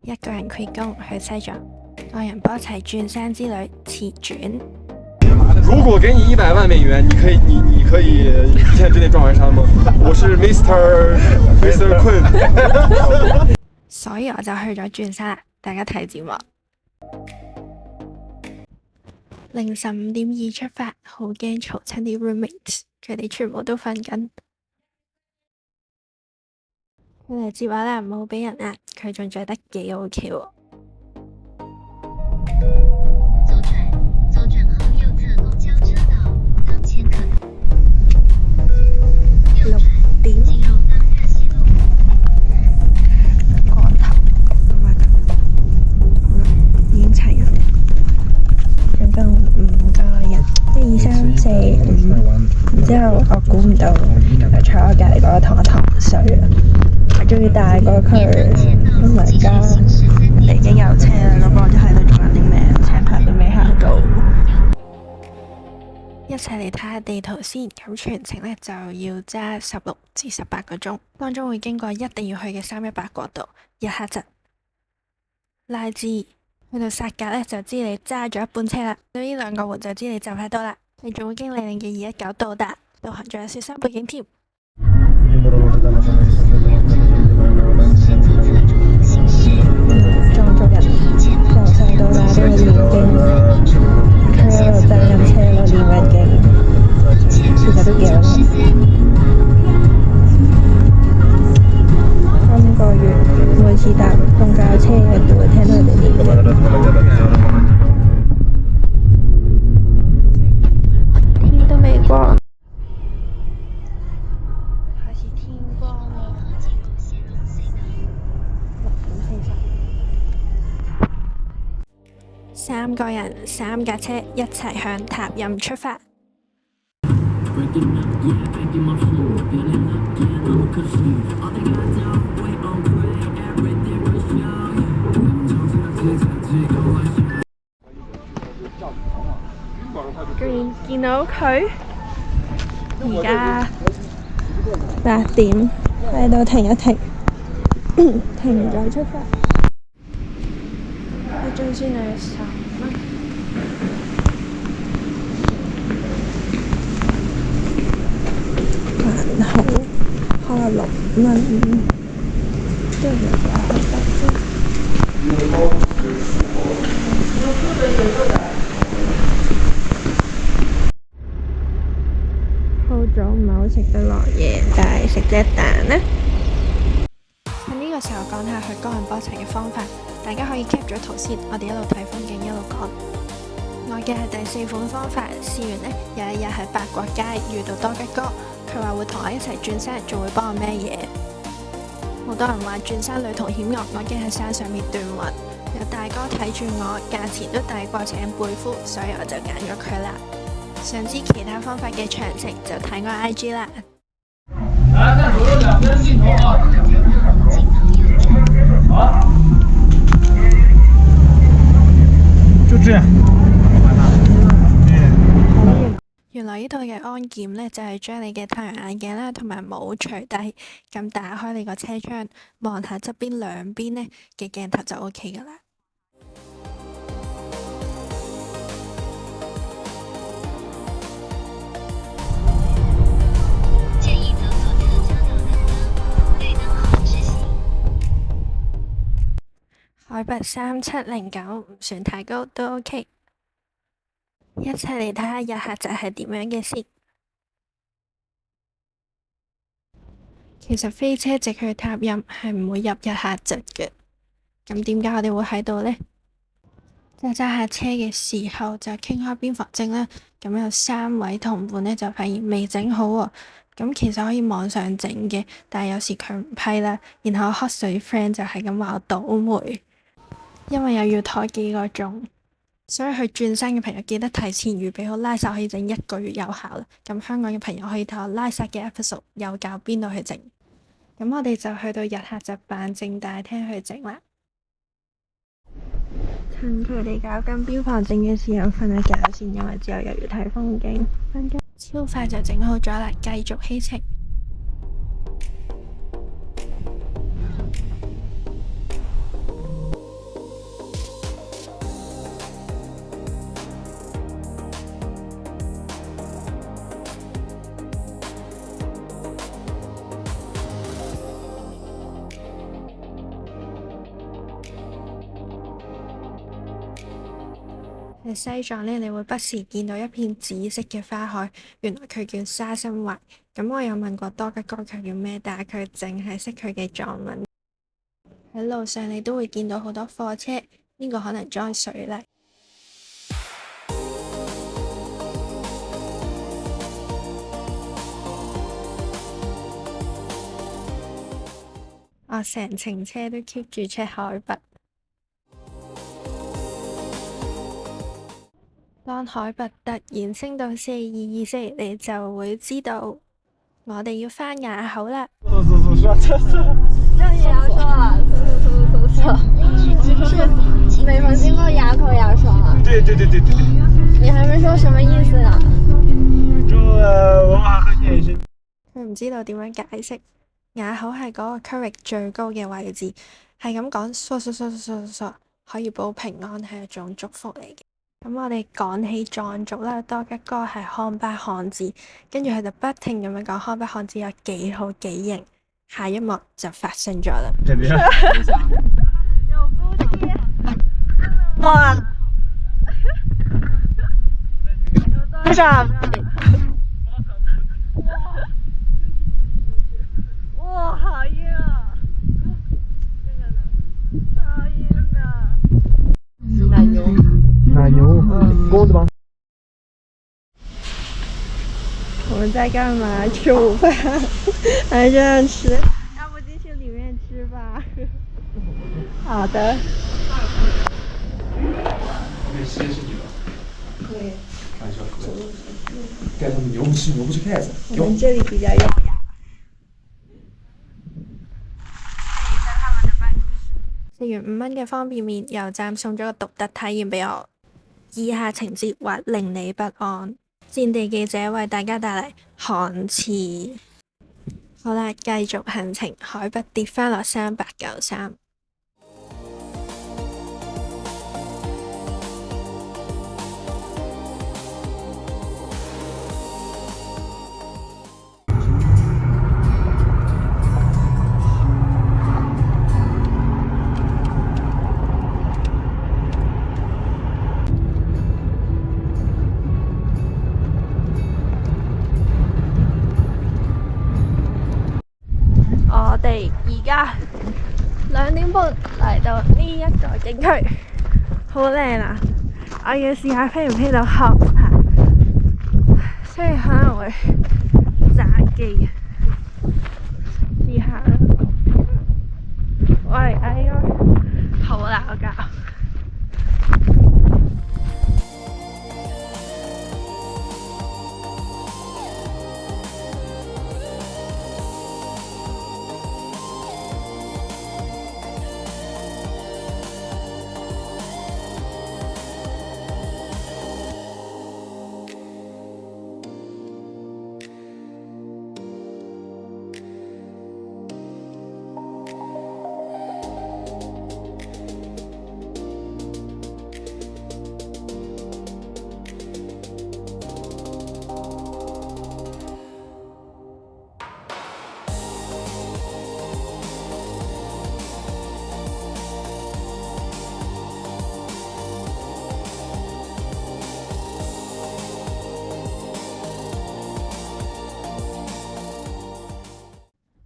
一個人缺工去西藏，多人波齊轉山之旅前傳。如果給你$100萬，你可以1天之內撞完山嗎？我是 Mr. 坤。所以我就去咗轉山，大家睇節目。凌晨5點2出發，好驚嘈親啲 roommates，佢哋全部都瞓緊。佢嚟接我啦，唔好俾人呃，佢仲着得幾 OK 喎。左轉後右側公交車道，當前可右轉進入當熱西路。個頭咁啊得，好啦，已經齊啦。總共5個人，1、2、3、4、5。然之後我估唔到，坐我隔離嗰個同我糖水啊！我仲要大過佢，Oh my god！你已經有車啦，咁我就喺度做緊啲咩？車牌都未行到。一齊嚟睇下地圖先，咁全程呢就要揸16至18個鐘，當中會經過一定要去嘅318國道、日喀則、拉孜，去到薩格呢就知你揸咗一半車啦，到呢2個湖就知你就快到啦。你仲會經李寧嘅219到達，導航仲有小山背景添。撞咗人，由細到大都會練經，佢喺度揸緊車咯，練緊經，其實都幾好嘅。今個月每次搭公交車都會聽到佢哋練經。天都未光，開始天光啦。3個人3架車一齊向塔任出發。居然見到佢，而家8點，喺度停一停，停咗出發。一張先係3蚊，飯後花6蚊，都係好得啫。好早唔係好食得落嘢，但係食隻蛋呢。喺呢個時候講下去哥倫波齊嘅方法，大家可以 cap 咗圖先，我哋一路睇風景一路講。我嘅係第4款方法，試完呢，有一日喺八國街遇到多吉哥，佢話會同我一齊轉山，仲會幫我孭嘢。好多人話轉山旅途險惡，我驚喺山上面斷魂，有大哥睇住我，價錢都抵過請背夫，所以我就揀咗佢啦。想知其他方法嘅詳情就睇我 IG 啦。就這樣。原來呢度嘅安檢呢，就係將你嘅太陽眼鏡啦同埋帽除低，咁打開你個車窗，望下側邊兩邊呢嘅鏡頭就 OK 噶啦。海拔3709，唔算太高都 OK。一齊嚟睇下日喀則係點樣嘅先。其實飛車直去塔任係唔會入日喀則嘅。咁點解我哋會喺度呢？揸下車嘅時候就傾開邊防證啦。咁有3位同伴呢，就發現未整好喎。咁其實可以網上整嘅，但係有時佢唔批啦。然後黑水 friend 就係咁話我倒霉，因為又要拖幾個鐘。所以去轉山嘅朋友記得提前預備好，拉薩可以整1個月有效啦。咁香港嘅朋友可以睇我拉薩嘅 episode，有教邊度去整。咁我哋就去到日喀則辦證大廳去整啦。趁佢哋搞緊邊防證嘅時候瞓下覺先，因為之後又要睇風景。瞓覺超快就整好咗啦，繼續起程。喺西藏呢，你會不時見到一片紫色嘅花海，原來佢叫沙參崴。咁我有問過多吉哥佢叫咩，但係佢淨係識佢嘅藏文。喺路上你都會見到好多貨車，呢個可能裝水泥。我成程車都 keep 住 check 海拔。當海拔突然升到422，你就會知道我哋要返埡口啦。這也要說了，是每逢經過埡口要說啊。對。你還沒說什麼意思啊？祝文化和健身。佢唔知道點樣解釋，埡口係嗰個區域最高嘅位置，係咁講，可以保平安，係一種祝福嚟嘅。咁我哋講起藏族啦，多吉哥係康巴漢字，跟住佢就不停咁樣講康巴漢字有幾好幾型，下一幕就發生咗啦。哇！有多少？哇，好硬啊！好硬啊！奶牛，公子嗎？我們在幹嘛？吃午飯，還這樣吃？要不進去裡面吃吧？好的。可以吸是你的。可以。看一下可以。蓋他們牛不吃蓋子。我們這裡比較優雅。食完5蚊嘅方便麵，油站送咗個獨特體驗俾我。以下情節或令你不安。戰地記者為大家帶嚟寒詞。好啦，繼續行程，海拔跌返落3893。我哋而家2點半嚟到呢一個景區，好靚啊！我要試下飛唔飛到後排，雖然可能會炸機，試下啦。我而家應該好鬧交。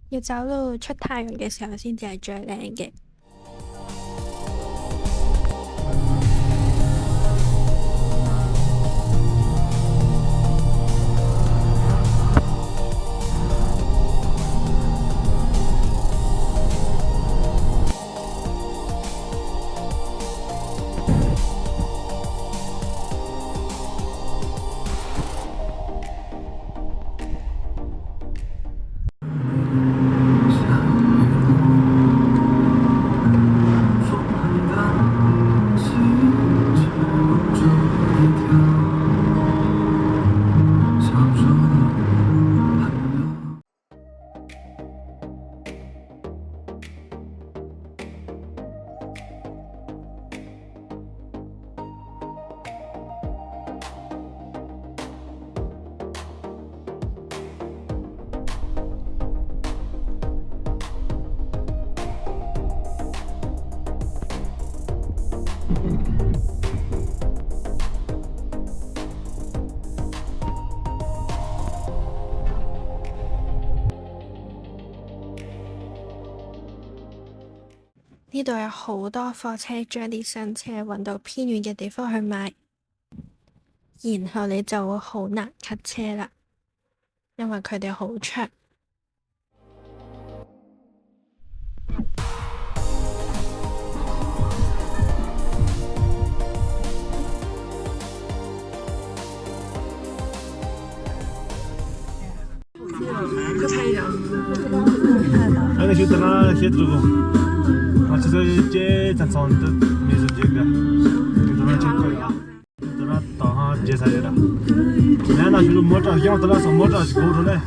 要走到出太陽嘅時候先至係最靚嘅。呢度有好多貨車將啲新車運到偏遠嘅地方去賣，然後你就會好難 cut 車啦，因為佢哋好長。那就在那写字个，其实这正常都没什么这个，就那就可以了。在那当下接菜的了，那就是摸着，要在那上摸着是够着嘞。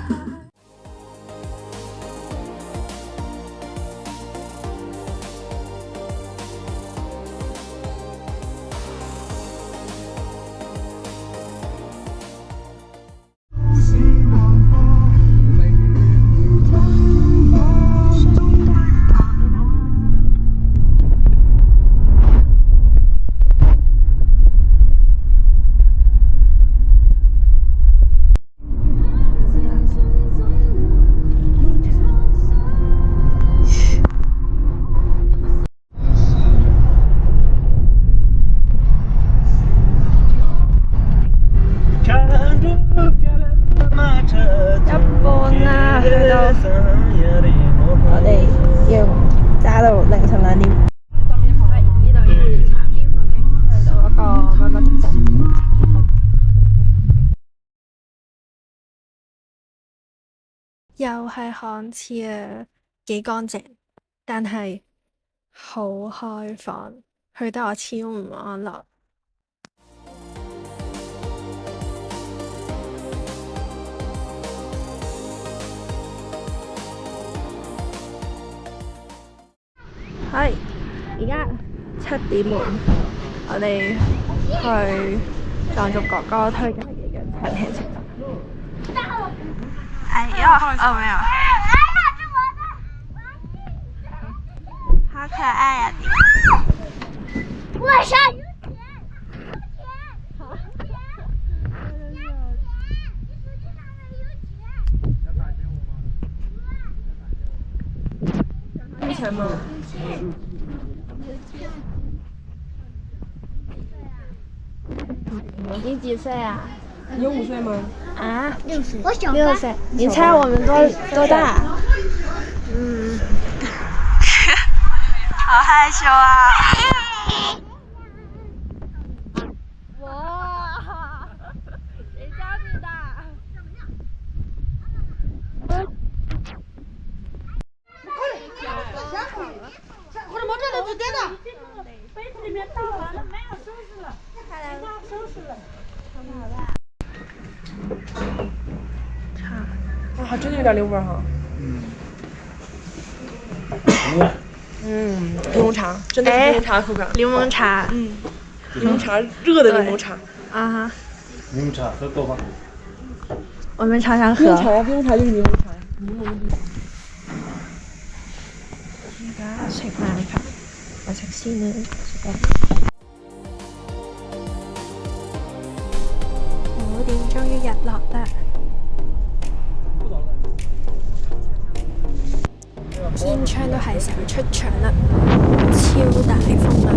我哋要揸到凌晨2點。呢度要查邊份去到嗰個乜乜站。又係看似啊幾乾淨，但係好開放，去得我超唔安樂。係，而家7點半，我哋去藏族哥哥推介嘅日餐廳食飯。哎呀，哦沒有。好可愛呀！我上有錢，有錢嗎？你幾歲啊？你5歲嗎？啊，6歲。我小6歲。你猜我們多大？嗯。好害羞啊！哇，誰教你的？或者摸着的直接的。杯子里面倒完了，没有收拾了，没有收拾了。啊，还真的有点牛味儿哈。柠檬茶，真的是柠檬茶口感。檸檬茶。柠檬茶，熱的檸檬茶。啊哈。柠檬茶喝够吧？我們常常喝。檸檬茶呀，檸檬茶就是檸檬茶。而家食晚飯，我食先啦，食緊。5點終於日落啦，天窗都係時候出場啦，超大風啊！